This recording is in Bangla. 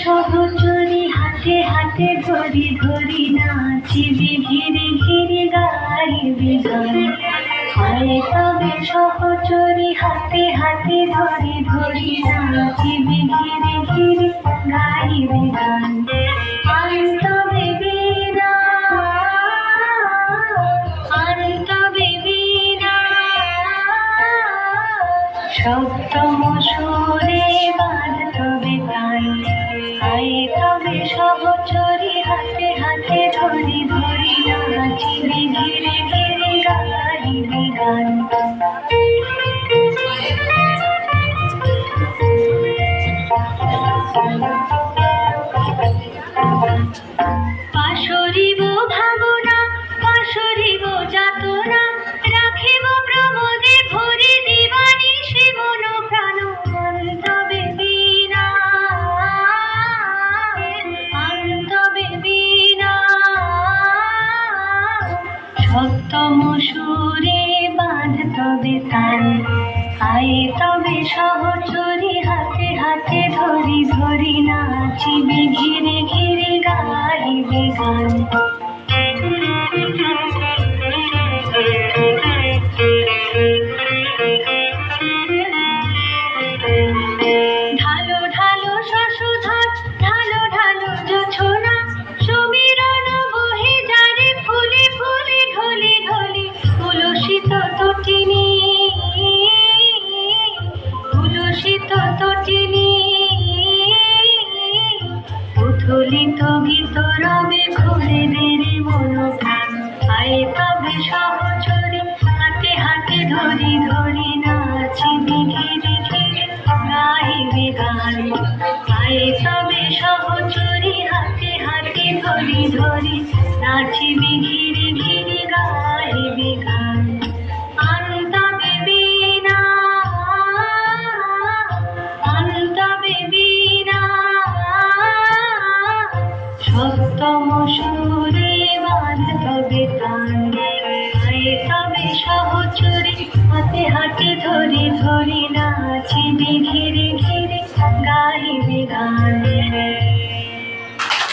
সহচরি হাতে হাতে ধরি ধরি নাচিবি ঘিরে ঘিরে গাইবি গান। আয় তবে সহচরি হাতে হাতে ধরি ধরি নাচিবি ঘিরে ঘিরে গাইবি গান। আয় তবে বীণা, আয় তবে বীণা, সপ্তম সুরে বাঁধ তবে তাই। আয় তবে সহচরি হাতে হাতে ধরি ধরি নাচিবি ঘিরে ঘিরে গাইবি গান। পাশরিব ভাবনা, পাশরিব যাতনা, রাখিব প্রমোদে ভরি দিবানিশি মন প্রাণ। তবে বীণা, তবে বীণা, সপ্তম সুরে বাঁধ তবে তান। আয় তবে সহচরি হাতে হাতে ধরি ধরি নাচিবি ঘিরে ঘিরে গাইবি গান। ঢালো ঢালো শশধর, ঢালো ঢালো জোছনা, সমীরণ বহে যারে ফুলে ফুলে ঢলে ঢলে। তুলসিত তটিনী, তুলসিত তটিনী, উথলিত গীত রবে ঘুরে দেরে মন প্রাণ। আয় তবে সহচরি হাতে হাতে ধরি ধরি নাচিবি ঘিরে ঘিরে গাইবি গান। আয় তবে সহচরি হাতে হাতে ধরি ধরি নাচিবি ঘিরে ঘিরে গাইবি গান। তবে বীণা, তবে বীণা, সপ্তম সুরে বাঁধ তবে তান। আয় তবে সহচরি হাতে হাতে ধরি ধরি নাচিবি ঘিরে ঘিরে গাইবি গান।